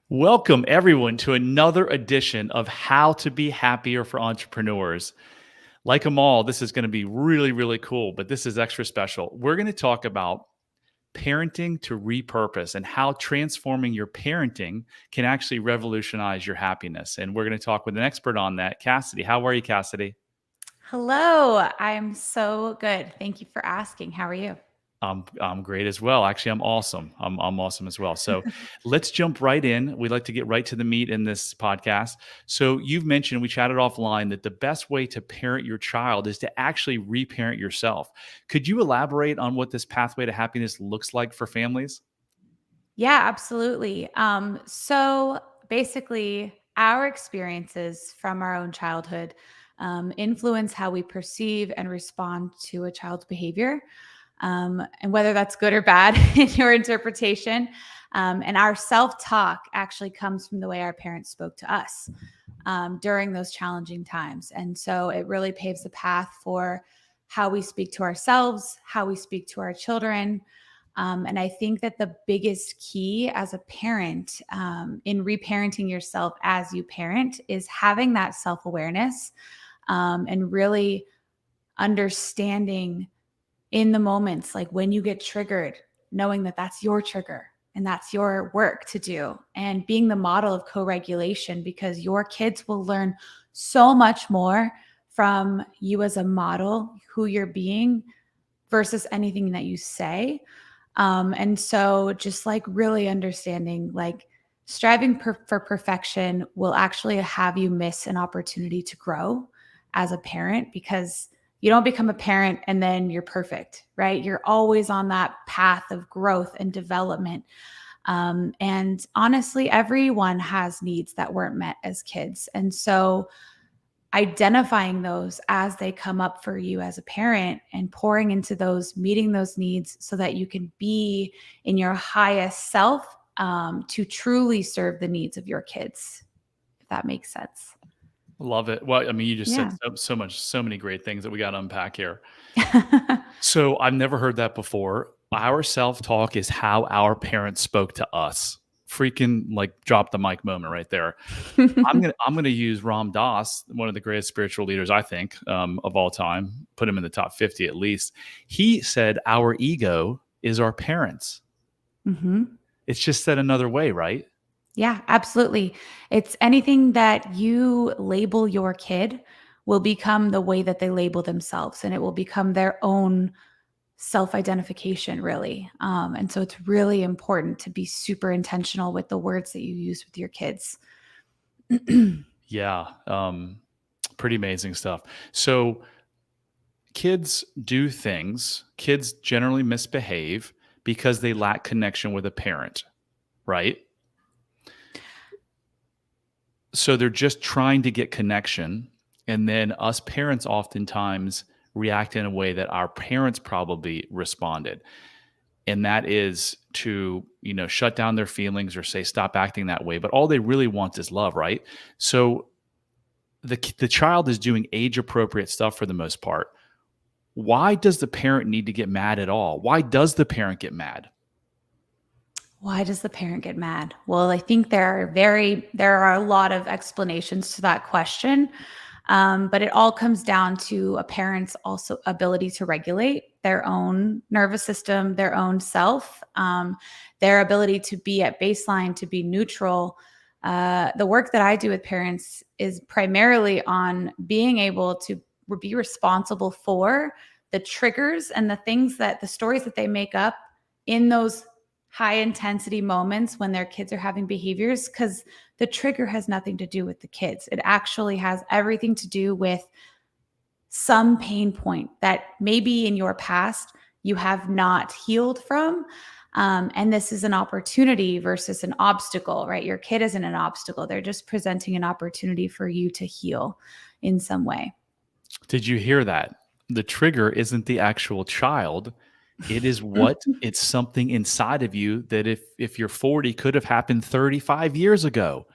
Welcome, everyone, to another edition of How to Be Happier for Entrepreneurs. Like them all, this is going to be really, really cool, but this is extra special. We're going to talk about parenting to repurpose and how transforming your parenting can actually revolutionize your happiness. And we're going to talk with an expert on that, Cassidy. How are you, Cassidy? Hello, I'm so good. Thank you for asking. How are you? I'm great as well. Actually, I'm awesome. I'm awesome as well. So let's jump right in. We'd like to get right to the meat in this podcast. So you've mentioned, we chatted offline, that the best way to parent your child is to actually reparent yourself. Could you elaborate on what this pathway to happiness looks like for families? Yeah, absolutely. So basically, our experiences from our own childhood influence how we perceive and respond to a child's behavior, and whether that's good or bad in your interpretation. And our self talk actually comes from the way our parents spoke to us during those challenging times. And so it really paves the path for how we speak to ourselves, how we speak to our children. And I think that the biggest key as a parent in reparenting yourself as you parent is having that self awareness and really understanding in the moments, like when you get triggered, knowing that that's your trigger and that's your work to do, and being the model of co regulation, because your kids will learn so much more from you as a model, who you're being versus anything that you say. And so just like really understanding, like striving for perfection will actually have you miss an opportunity to grow as a parent, because you don't become a parent and then you're perfect, right? You're always on that path of growth and development. And honestly, everyone has needs that weren't met as kids. And so identifying those as they come up for you as a parent and pouring into those, meeting those needs so that you can be in your highest self to truly serve the needs of your kids, if that makes sense. Love it. Well, I mean, you just said Yeah. so many great things that we got to unpack here. So I've never heard that before. Our self-talk is how our parents spoke to us. Freaking like drop the mic moment right there. I'm gonna use Ram Dass, one of the greatest spiritual leaders I think of all time. Put him in the top 50 at least. He said our ego is our parents. hmm It's just said another way, right? Yeah, absolutely. It's anything that you label your kid will become the way that they label themselves, and it will become their own self-identification, really. And so it's really important to be super intentional with the words that you use with your kids. Yeah, pretty amazing stuff. So kids do things. Kids generally misbehave because they lack connection with a parent, right? So they're just trying to get connection. And then us parents oftentimes react in a way that our parents probably responded. And that is to, shut down their feelings or say, stop acting that way. But all they really want is love, right? So the child is doing age appropriate stuff for the most part. Why does the parent need to get mad at all? Why does the parent get mad? Why does the parent get mad? Well, I think there are a lot of explanations to that question. But it all comes down to a parent's also ability to regulate their own nervous system, their own self, their ability to be at baseline, to be neutral. The work that I do with parents is primarily on being able to be responsible for the triggers and the stories that they make up in those high intensity moments when their kids are having behaviors, because the trigger has nothing to do with the kids. It actually has everything to do with some pain point that maybe in your past you have not healed from. And this is an opportunity versus an obstacle, right? Your kid isn't an obstacle. They're just presenting an opportunity for you to heal in some way. Did you hear that? The trigger isn't the actual child. It is it's something inside of you that if you're 40 could have happened 35 years ago.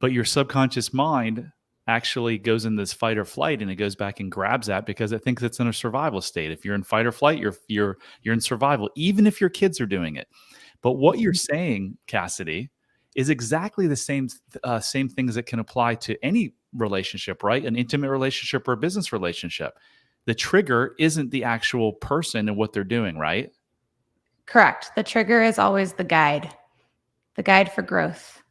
But your subconscious mind actually goes in this fight or flight, and it goes back and grabs that because it thinks it's in a survival state. If you're in fight or flight, you're in survival, even if your kids are doing it. But what you're saying, Cassidy, is exactly the same things that can apply to any relationship, right? An intimate relationship or a business relationship. The trigger isn't the actual person and what they're doing, right? Correct. The trigger is always the guide for growth.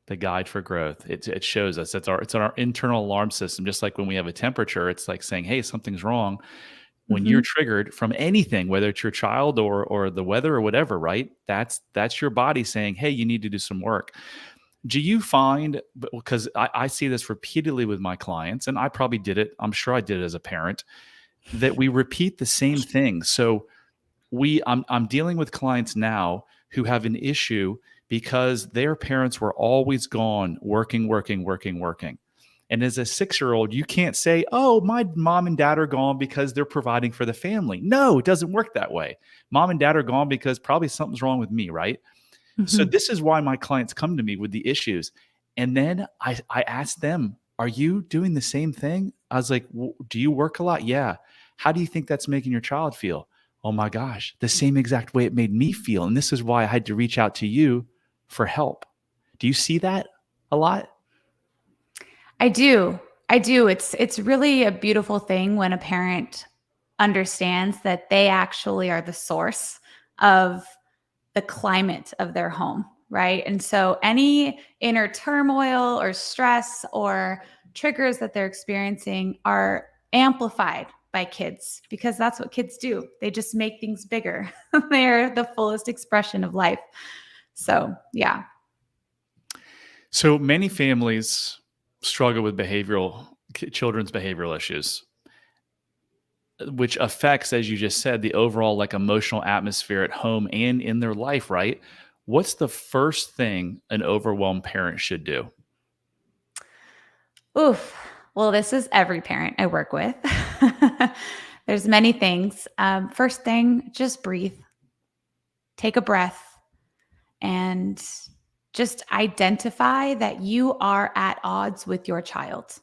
The guide for growth. It shows us it's our internal alarm system. Just like when we have a temperature, it's like saying, "Hey, something's wrong." When you're Mhm. triggered from anything, whether it's your child or the weather or whatever, right? That's your body saying, "Hey, you need to do some work." Do you find, because I see this repeatedly with my clients, and I probably did it, I'm sure I did it as a parent, that we repeat the same thing. So I'm dealing with clients now who have an issue because their parents were always gone working, working, working, working. And as a 6-year-old, you can't say, "Oh, my mom and dad are gone because they're providing for the family." No, it doesn't work that way. Mom and dad are gone because probably something's wrong with me, right? So Mhm. this is why my clients come to me with the issues. And then I ask them, "Are you doing the same thing?" I was like, "Do you work a lot?" "Yeah." "How do you think that's making your child feel?" "Oh my gosh, the same exact way it made me feel. And this is why I had to reach out to you for help." Do you see that a lot? I do. I do. It's really a beautiful thing when a parent understands that they actually are the source of the climate of their home, right? And so any inner turmoil or stress or triggers that they're experiencing are amplified by kids because that's what kids do. They just make things bigger. They're the fullest expression of life. So, yeah. So many families struggle with children's behavioral issues, which affects, as you just said, the overall like emotional atmosphere at home and in their life, right? What's the first thing an overwhelmed parent should do? Oof. Well, this is every parent I work with. There's many things. First thing, just breathe, take a breath, and just identify that you are at odds with your child.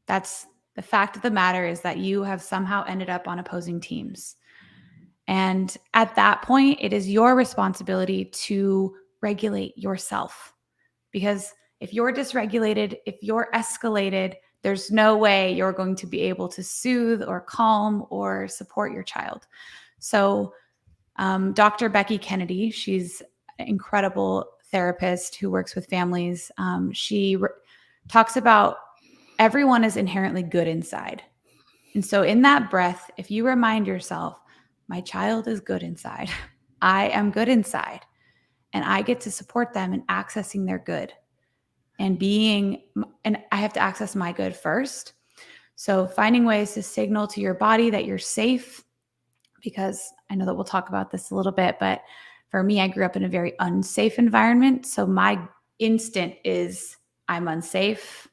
That's the fact of the matter is that you have somehow ended up on opposing teams. And at that point, it is your responsibility to regulate yourself. Because if you're dysregulated, if you're escalated, there's no way you're going to be able to soothe or calm or support your child. So, Dr. Becky Kennedy, she's an incredible therapist who works with families. She talks about everyone is inherently good inside. And so, in that breath, if you remind yourself, my child is good inside, I am good inside, and I get to support them in accessing their good and and I have to access my good first. So, finding ways to signal to your body that you're safe, because I know that we'll talk about this a little bit, but for me, I grew up in a very unsafe environment. So, my instant is I'm unsafe.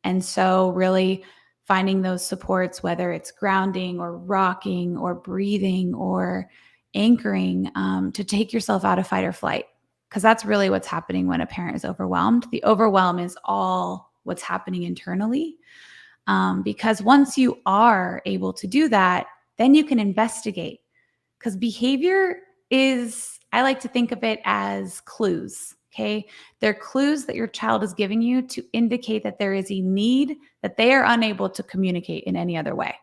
And so, really finding those supports, whether it's grounding or rocking or breathing or anchoring, to take yourself out of fight or flight. Because that's really what's happening when a parent is overwhelmed. The overwhelm is all what's happening internally. Because once you are able to do that, then you can investigate. Because behavior is, I like to think of it as clues. Okay. They're clues that your child is giving you to indicate that there is a need that they are unable to communicate in any other way.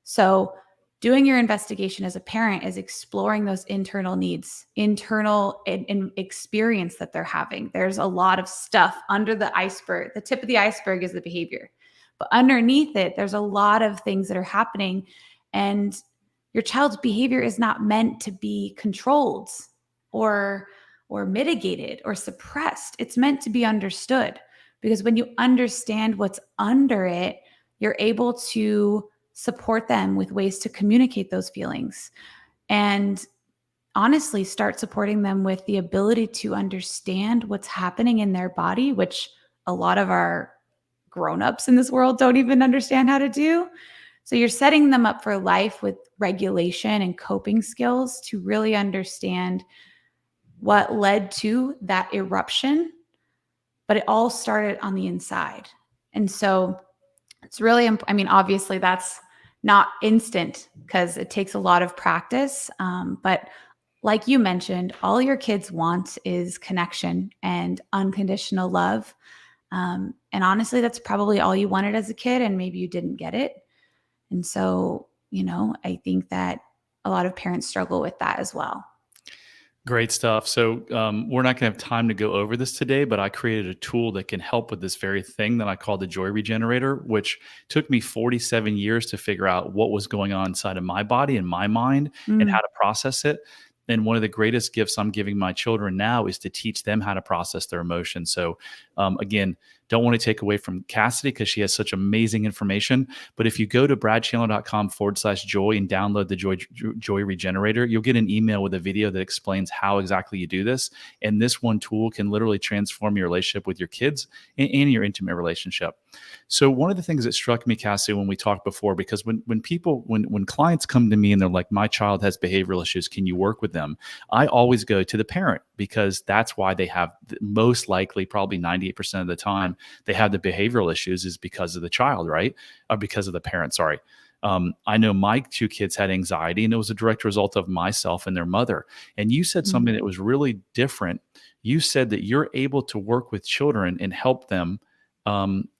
So, doing your investigation as a parent is exploring those internal needs, internal experience that they're having. There's a lot of stuff under the iceberg. The tip of the iceberg is the behavior, but underneath it, there's a lot of things that are happening. And your child's behavior is not meant to be controlled or mitigated or suppressed. It's meant to be understood, because when you understand what's under it, you're able to support them with ways to communicate those feelings, and honestly start supporting them with the ability to understand what's happening in their body, which a lot of our grown-ups in this world don't even understand how to do. So you're setting them up for life with regulation and coping skills to really understand what led to that eruption, but it all started on the inside. And so it's really, I mean, obviously that's not instant because it takes a lot of practice. But like you mentioned, all your kids want is connection and unconditional love. And honestly, that's probably all you wanted as a kid, and maybe you didn't get it. And so, I think that a lot of parents struggle with that as well. Great stuff. So, we're not going to have time to go over this today, but I created a tool that can help with this very thing that I call the Joy Regenerator, which took me 47 years to figure out what was going on inside of my body and my mind and how Mm. to process it. And one of the greatest gifts I'm giving my children now is to teach them how to process their emotions. So, again, don't want to take away from Cassidy because she has such amazing information. But if you go to bradchandler.com/joy and download the Joy Regenerator, you'll get an email with a video that explains how exactly you do this. And this one tool can literally transform your relationship with your kids and your intimate relationship. So one of the things that struck me, Cassie, when we talked before, because when clients come to me and they're like, my child has behavioral issues, can you work with them? I always go to the parent because that's why they have most likely, probably 98% of the time, they have the behavioral issues is because of the child, right? Or because of the parent, sorry. I know my two kids had anxiety, and it was a direct result of myself and their mother. And you said Mm. something that was really different. You said that you're able to work with children and help them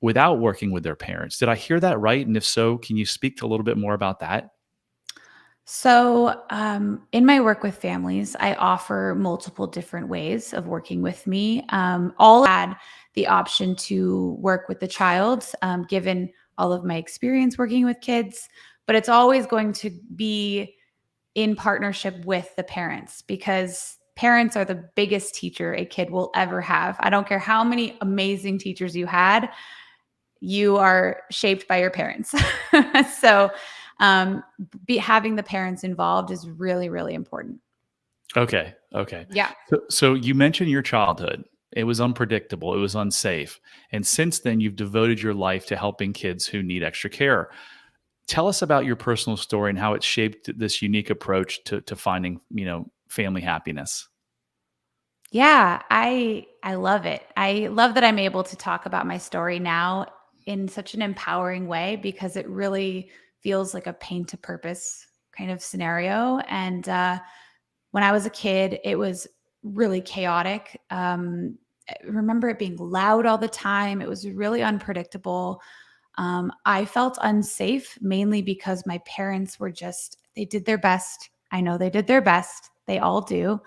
without working with their parents. Did I hear that right? And if so, can you speak a little bit more about that? So, in my work with families, I offer multiple different ways of working with me. All had the option to work with the child, given all of my experience working with kids, but it's always going to be in partnership with the parents because parents are the biggest teacher a kid will ever have. I don't care how many amazing teachers you had, you are shaped by your parents. So, having the parents involved is really, really important. Okay. Okay. Yeah. So you mentioned your childhood. It was unpredictable. It was unsafe. And since then, you've devoted your life to helping kids who need extra care. Tell us about your personal story and how it shaped this unique approach to finding, family happiness. Yeah, I love it. I love that I'm able to talk about my story now in such an empowering way because it really feels like a pain to purpose kind of scenario. And when I was a kid, it was really chaotic. I remember it being loud all the time. It was really unpredictable. I felt unsafe mainly because my parents were they did their best. I know they did their best. They all do.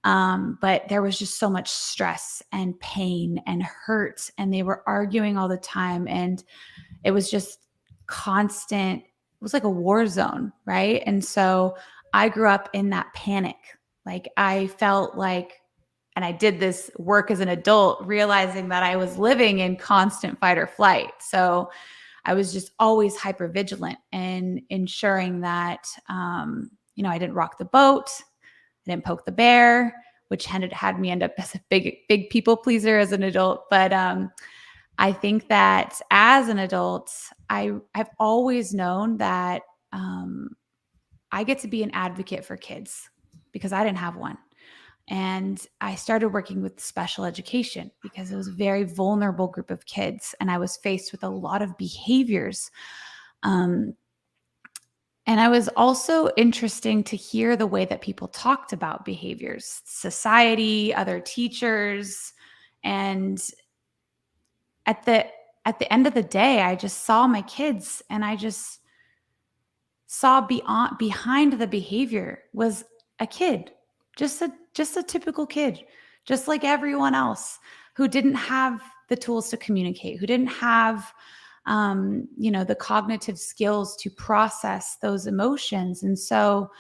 But there was just so much stress and pain and hurt, and they were arguing all the time. And it was just constant, it was like a war zone, right? And so I grew up in that panic. Like I felt like, and I did this work as an adult, realizing that I was living in constant fight or flight. So I was just always hyper vigilant and ensuring that, I didn't rock the boat. I didn't poke the bear, which had me end up as a big people pleaser as an adult. But I think that as an adult, I've always known that I get to be an advocate for kids because I didn't have one. And I started working with special education because it was a very vulnerable group of kids. And I was faced with a lot of behaviors. Um, and I was also interesting to hear the way that people talked about behaviors, society, other teachers. And at the at the end of the day, I just saw my kids and I just saw behind the behavior was a kid, just a typical kid, just like everyone else who didn't have the tools to communicate, who didn't have the cognitive skills to process those emotions. And so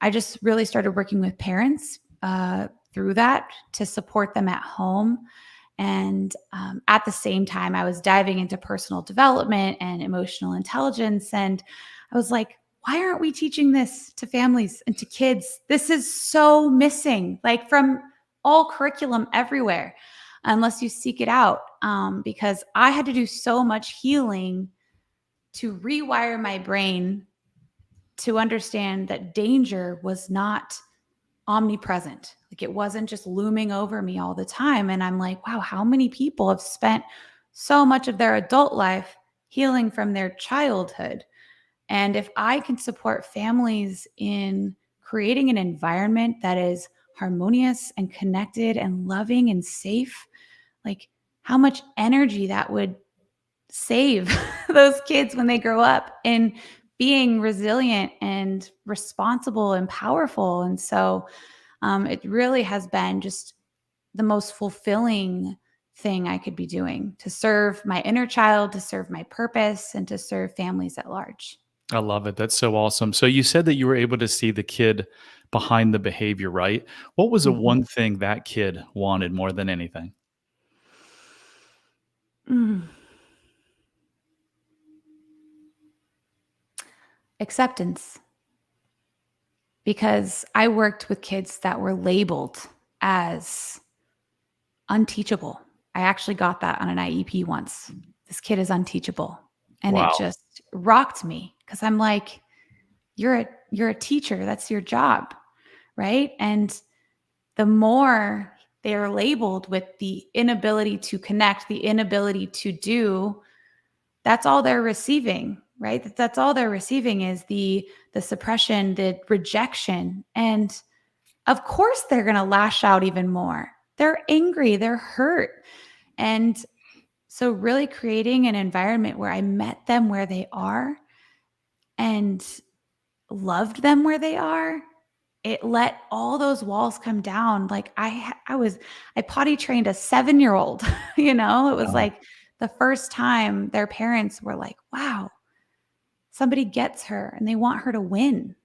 I just really started working with parents through that to support them at home. And at the same time, I was diving into personal development and emotional intelligence. And I was like, why aren't we teaching this to families and to kids? This is so missing, like from all curriculum everywhere, unless you seek it out. Because I had to do so much healing to rewire my brain to understand that danger was not omnipresent. Like it wasn't just looming over me all the time. And I'm like, wow, how many people have spent so much of their adult life healing from their childhood? And if I can support families in creating an environment that is harmonious and connected and loving and safe, like how much energy that would save those kids when they grow up in being resilient and responsible and powerful. And so it really has been just the most fulfilling thing I could be doing to serve my inner child, to serve my purpose, and to serve families at large. I love it. That's so awesome. So you said that you were able to see the kid behind the behavior, right? What was the Mhm. one thing that kid wanted more than anything? Mm. Acceptance. Because I worked with kids that were labeled as unteachable. I actually got that on an IEP once. This kid is unteachable. And it Wow. just rocked me because I'm like, you're a teacher. That's your job. Right. And the more they are labeled with the inability to connect, the inability to do, that's all they're receiving, right? That's all they're receiving is the suppression, the rejection. And of course they're going to lash out even more. They're angry, they're hurt. And so really creating an environment where I met them where they are and loved them where they are, it let all those walls come down. Like I potty trained a 7-year-old, it was Wow. like the first time their parents were like, wow, somebody gets her and they want her to win.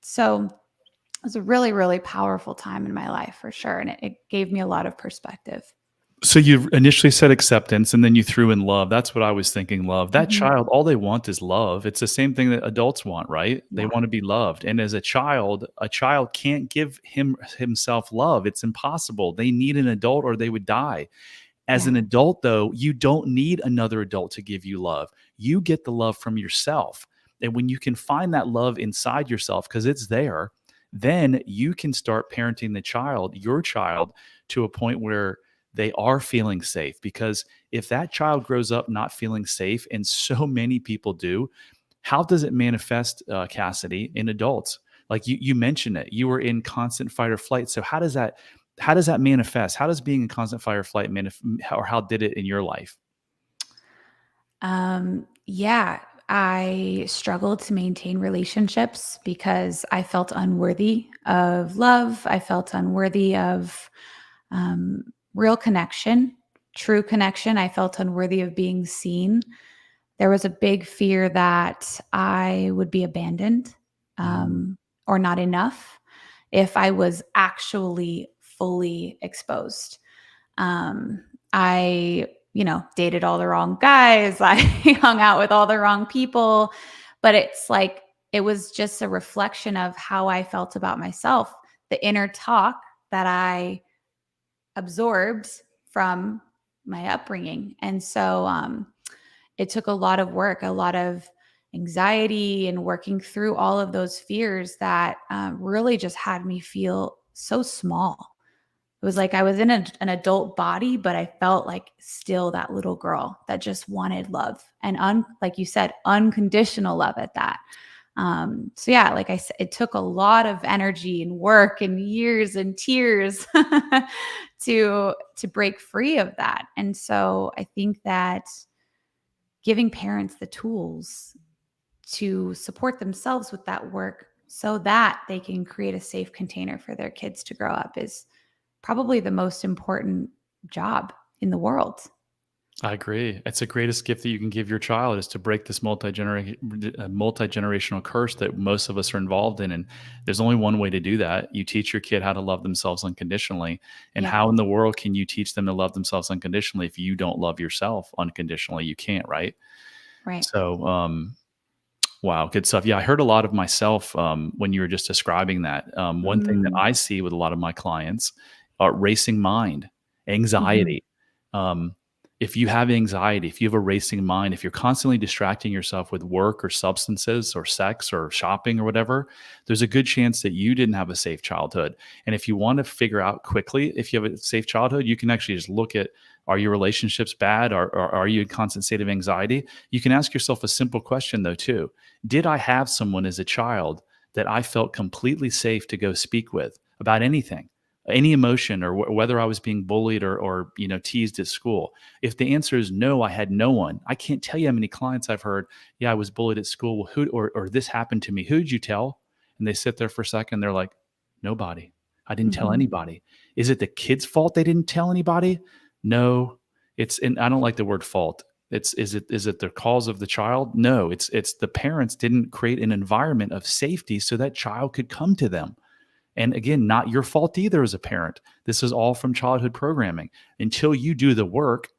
So it was a really, really powerful time in my life for sure. And it gave me a lot of perspective. So you initially said acceptance and then you threw in love. That's what I was thinking, love. That Mhm. child, all they want is love. It's the same thing that adults want, right? They Yeah. want to be loved. And as a child can't give himself love. It's impossible. They need an adult or they would die. As Yeah. an adult, though, you don't need another adult to give you love. You get the love from yourself. And when you can find that love inside yourself, because it's there, then you can start parenting your child, to a point where they are feeling safe. Because if that child grows up not feeling safe, and so many people do, how does it manifest, Cassidy, in adults? Like you mentioned it, you were in constant fight or flight. So how does that manifest? How does being in constant fight or flight or how did it in your life? Yeah, I struggled to maintain relationships because I felt unworthy of love. I felt unworthy of real connection, true connection. I felt unworthy of being seen. There was a big fear that I would be abandoned Mm, or not enough if I was actually fully exposed. I, dated all the wrong guys. I hung out with all the wrong people. But it's like, it was just a reflection of how I felt about myself, the inner talk that I absorbed from my upbringing. And so it took a lot of work, a lot of anxiety, and working through all of those fears that really just had me feel so small. It was like I was in an adult body, but I felt like still that little girl that just wanted love and, like you said, unconditional love at that. So yeah, like I said, it took a lot of energy and work and years and tears to break free of that. And so I think that giving parents the tools to support themselves with that work so that they can create a safe container for their kids to grow up is probably the most important job in the world. I agree. It's the greatest gift that you can give your child, is to break this multi-generational curse that most of us are involved in. And there's only one way to do that. You teach your kid how to love themselves unconditionally. And Yeah, how in the world can you teach them to love themselves unconditionally if you don't love yourself unconditionally? You can't, right? right. So, wow, good stuff. Yeah, I heard a lot of myself, when you were just describing that. One thing that Mm, I see with a lot of my clients are racing mind, mhm. anxiety. Um, if you have anxiety, if you have a racing mind, if you're constantly distracting yourself with work or substances or sex or shopping or whatever, there's a good chance that you didn't have a safe childhood. And if you want to figure out quickly if you have a safe childhood, you can actually just look at, are your relationships bad, or are you in constant state of anxiety? You can ask yourself a simple question though too: did I have someone as a child that I felt completely safe to go speak with about anything, any emotion, or whether I was being bullied or teased at school. If the answer is no, I had no one. I can't tell you how many clients I've heard, yeah, I was bullied at school. Well, who or this happened to me. Who did you tell? And they sit there for a second. They're like, nobody. I didn't tell Mhm. anybody. Is it the kid's fault they didn't tell anybody? No. And I don't like the word fault. Is it the cause of the child? No, it's the parents didn't create an environment of safety so that child could come to them. And again, not your fault either as a parent. This is all from childhood programming. Until you do the work,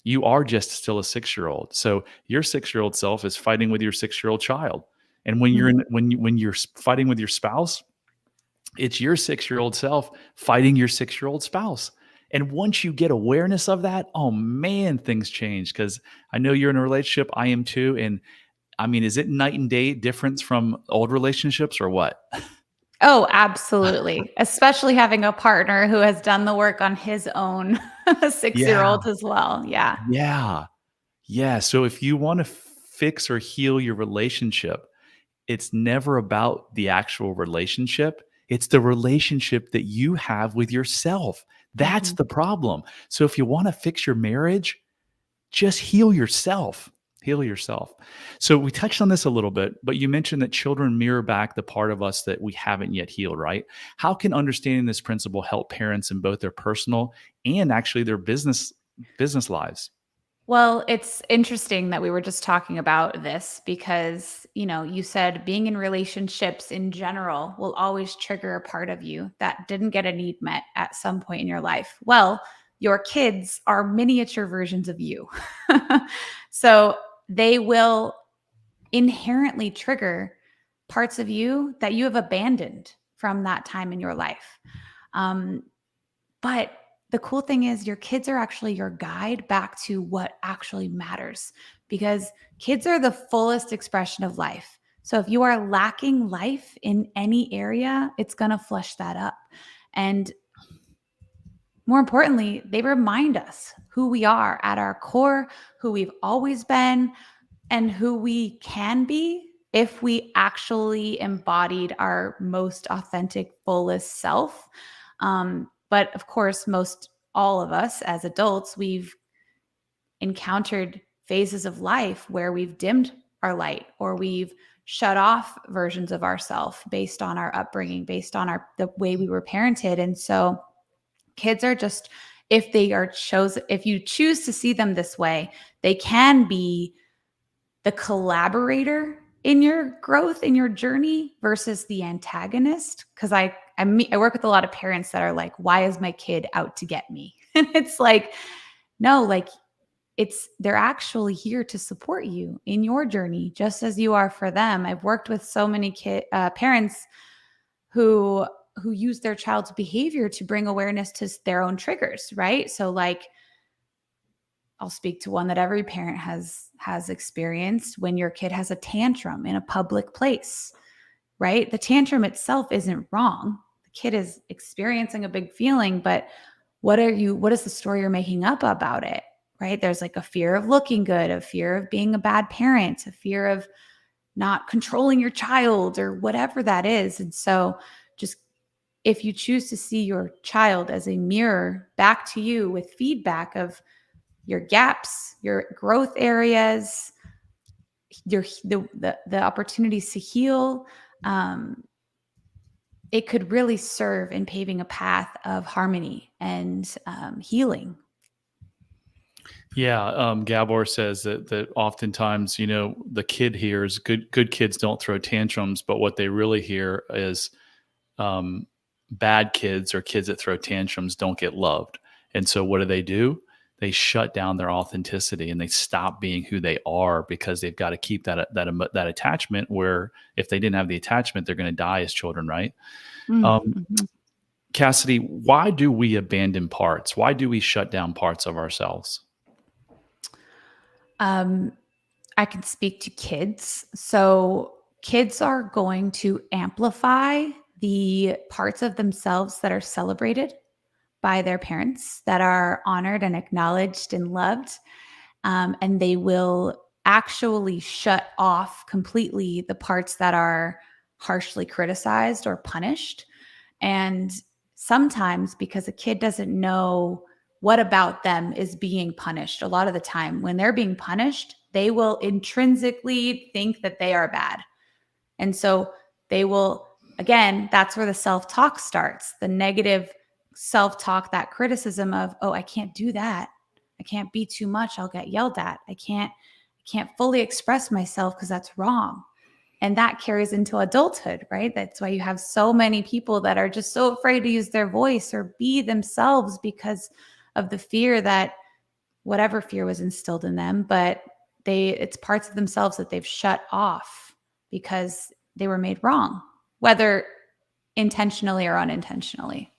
you are just still a 6-year-old. So your 6-year-old self is fighting with your 6-year-old child. And when you're Mhm. when you're fighting with your spouse, it's your 6-year-old self fighting your 6-year-old spouse. And once you get awareness of that, oh man, things change. Because I know you're in a relationship, I am too. And I mean, is it night and day difference from old relationships or what? Oh, absolutely. Especially having a partner who has done the work on his own Yeah. 6-year-old as well. Yeah. Yeah. Yeah. So if you want to fix or heal your relationship, it's never about the actual relationship. It's the relationship that you have with yourself. That's Mhm. the problem. So if you want to fix your marriage, just heal yourself. Heal yourself. So we touched on this a little bit, but you mentioned that children mirror back the part of us that we haven't yet healed, right? How can understanding this principle help parents in both their personal and actually their business lives? Well, it's interesting that we were just talking about this because, you said being in relationships in general will always trigger a part of you that didn't get a need met at some point in your life. Well, your kids are miniature versions of you. So they will inherently trigger parts of you that you have abandoned from that time in your life. Um, but the cool thing is, your kids are actually your guide back to what actually matters because kids are the fullest expression of life. So if you are lacking life in any area, it's going to flush that up. And more importantly, they remind us who we are at our core, who we've always been, and who we can be if we actually embodied our most authentic, fullest self. But of course, most all of us as adults, we've encountered phases of life where we've dimmed our light or we've shut off versions of ourselves based on our upbringing, based on the way we were parented. And so kids are just, if you choose to see them this way, they can be the collaborator in your growth, in your journey versus the antagonist. Because I work with a lot of parents that are like, why is my kid out to get me? And it's like, no, like they're actually here to support you in your journey, just as you are for them. I've worked with so many parents who use their child's behavior to bring awareness to their own triggers, right? So like, I'll speak to one that every parent has experienced. When your kid has a tantrum in a public place, right? The tantrum itself isn't wrong. The kid is experiencing a big feeling, but what is the story you're making up about it? Right? There's like a fear of looking good, a fear of being a bad parent, a fear of not controlling your child or whatever that is. And so just if you choose to see your child as a mirror back to you with feedback of your gaps, your growth areas, the opportunities to heal, um, it could really serve in paving a path of harmony and healing. Yeah, Gabor says that oftentimes, the kid hears good kids don't throw tantrums, but what they really hear is um, bad kids or kids that throw tantrums don't get loved. And so what do? They shut down their authenticity and they stop being who they are because they've got to keep that attachment. Where if they didn't have the attachment, they're going to die as children, right? Um, Mm-hmm. Cassidy, why do we abandon parts? Why do we shut down parts of ourselves? um, I can speak to kids. So kids are going to amplify the parts of themselves that are celebrated by their parents, that are honored and acknowledged and loved. And they will actually shut off completely the parts that are harshly criticized or punished. And sometimes because a kid doesn't know what about them is being punished, a lot of the time when they're being punished, they will intrinsically think that they are bad. And so they will, again, that's where the self-talk starts, the negative self-talk, that criticism of, oh, I can't do that. I can't be too much. I'll get yelled at. I can't fully express myself because that's wrong. And that carries into adulthood, right? That's why you have so many people that are just so afraid to use their voice or be themselves because of the fear that whatever fear was instilled in them, but it's parts of themselves that they've shut off because they were made wrong, whether intentionally or unintentionally.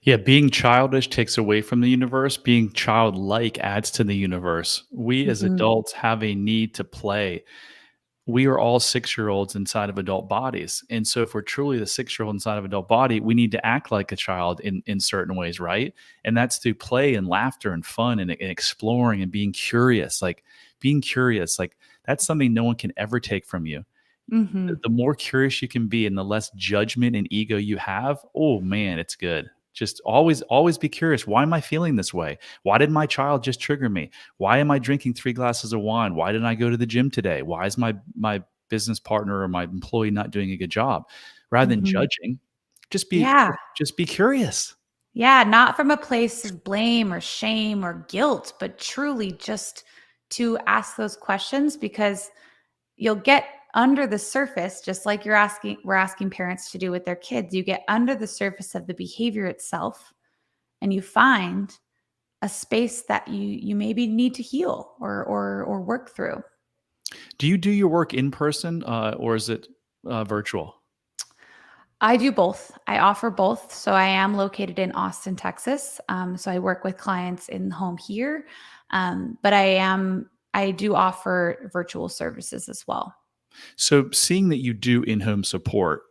Yeah, being childish takes away from the universe. Being childlike adds to the universe. We as Mm-hmm. adults have a need to play. We are all 6-year-olds inside of adult bodies. And so if we're truly the 6-year-old inside of adult body, we need to act like a child in certain ways, right? And that's through play and laughter and fun and exploring and being curious. Like being curious, like that's something no one can ever take from you. Mm-hmm. The more curious you can be and the less judgment and ego you have, oh man, it's good. Just always be curious. Why am I feeling this way? Why did my child just trigger me? Why am I drinking 3 glasses of wine? Why didn't I go to the gym today? Why is my business partner or my employee not doing a good job? Rather than Mm-hmm. judging, just be Yeah. just be curious. Yeah. Not from a place of blame or shame or guilt, but truly just to ask those questions, because you'll get under the surface, just like we're asking parents to do with their kids. You get under the surface of the behavior itself and you find a space that you maybe need to heal or work through. Do you do your work in person or is it virtual? I do both. I offer both. So I am located in Austin, Texas. So I work with clients in home here, but I do offer virtual services as well. So seeing that you do in-home support,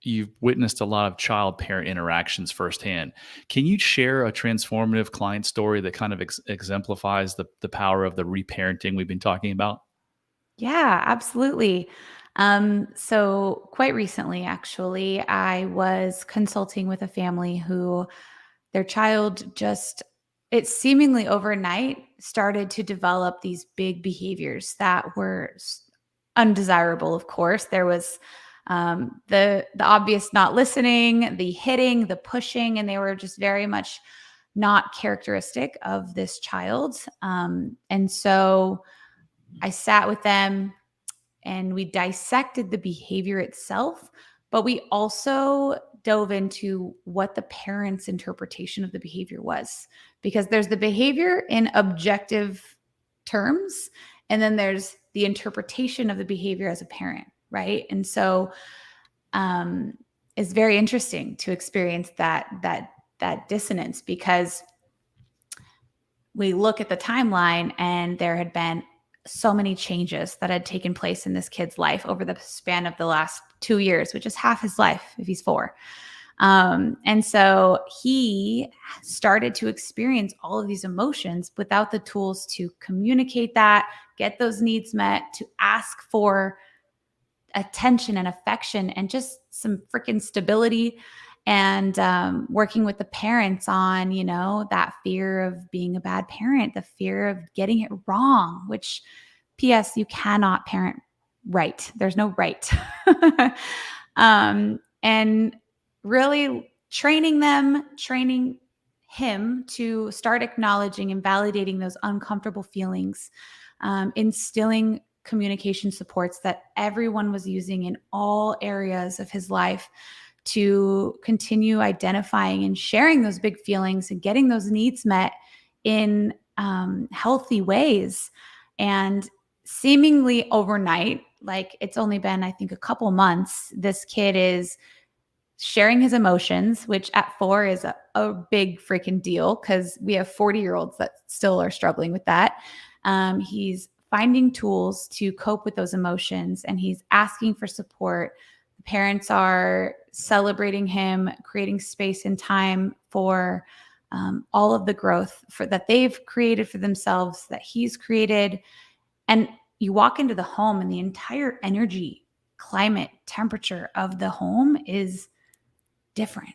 you've witnessed a lot of child parent interactions firsthand. Can you share a transformative client story that kind of exemplifies the power of the reparenting we've been talking about? Yeah, absolutely. So quite recently, actually, I was consulting with a family who their child just, it seemingly overnight started to develop these big behaviors that were undesirable. Of course, there was the obvious not listening, the hitting, the pushing, and they were just very much not characteristic of this child. And so I sat with them and we dissected the behavior itself, but we also dove into what the parents' interpretation of the behavior was. Because there's the behavior in objective terms, and then there's the interpretation of the behavior as a parent, right? And so it's very interesting to experience that dissonance, because we look at the timeline and there had been so many changes that had taken place in this kid's life over the span of the last 2 years, which is half his life if he's 4. And so he started to experience all of these emotions without the tools to communicate that, get those needs met, to ask for attention and affection and just some freaking stability. And working with the parents on, that fear of being a bad parent, the fear of getting it wrong, which, P.S., you cannot parent right. There's no right. And really training him to start acknowledging and validating those uncomfortable feelings, instilling communication supports that everyone was using in all areas of his life to continue identifying and sharing those big feelings and getting those needs met in healthy ways. And seemingly overnight, like it's only been, I think, a couple months, this kid is sharing his emotions, which at 4 is a big freaking deal because we have 40-year-olds that still are struggling with that. He's finding tools to cope with those emotions and he's asking for support. The parents are celebrating him, creating space and time for all of the growth that they've created for themselves, that he's created. And you walk into the home and the entire energy climate temperature of the home is different,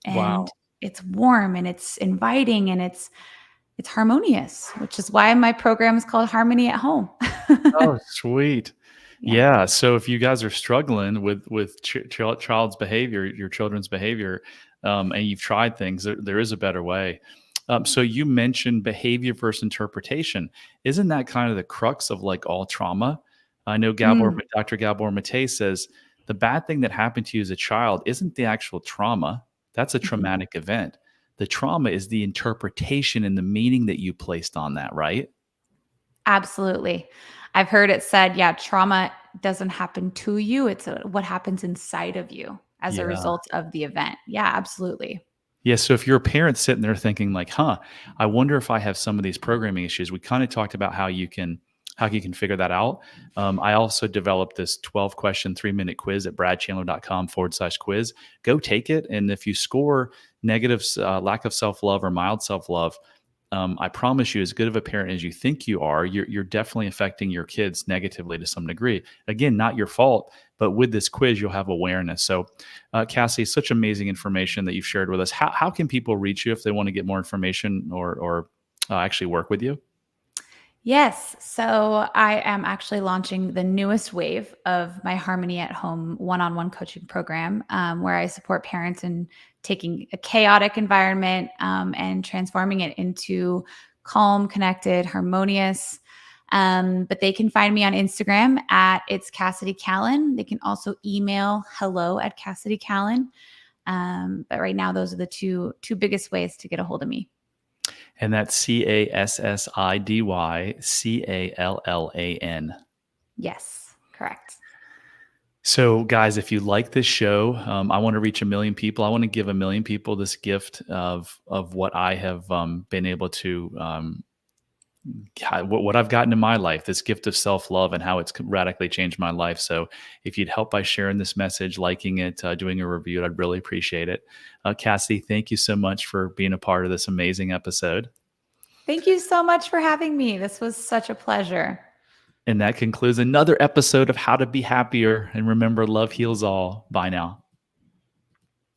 and Wow. it's warm and it's inviting and it's harmonious, which is why my program is called Harmony at Home. Oh, sweet. Yeah. Yeah. So if you guys are struggling with child's behavior, your children's behavior, and you've tried things, there is a better way. So you mentioned behavior versus interpretation. Isn't that kind of the crux of like all trauma? I know Mm, Dr. Gabor Mate says the bad thing that happened to you as a child isn't the actual trauma. That's a mhm. traumatic event. The trauma is the interpretation and the meaning that you placed on that, right? Absolutely. I've heard it said, yeah, trauma doesn't happen to you. It's what happens inside of you as a Yeah. result of the event. Yeah, absolutely. Yeah, so if you're a parent sitting there thinking like, "Huh, I wonder if I have some of these programming issues," we kind of talked about how you can figure that out. I also developed this 12-question 3-minute quiz at bradchandler.com/quiz. Go take it, and if you score negatives, lack of self love or mild self love, I promise you, as good of a parent as you think you are, you're definitely affecting your kids negatively to some degree. Again, not your fault, but with this quiz, you'll have awareness. So, Cassie, such amazing information that you've shared with us. How can people reach you if they want to get more information or actually work with you? Yes. So I am actually launching the newest wave of my Harmony at Home one-on-one coaching program, where I support parents in taking a chaotic environment and transforming it into calm, connected, harmonious. But they can find me on Instagram at it's Cassidy Callan. They can also email hello at Cassidy Callan. But right now, those are the two biggest ways to get a hold of me. And that's CassidyCallan. Yes, correct. So, guys, if you like this show, I want to reach 1 million people. I want to give 1 million people this gift of what I have been able to what I've gotten in my life, this gift of self love and how it's radically changed my life. So, if you'd help by sharing this message, liking it, doing a review, I'd really appreciate it. Cassie, thank you so much for being a part of this amazing episode. Thank you so much for having me. This was such a pleasure. And that concludes another episode of How to Be Happier. And remember, love heals all. Bye now.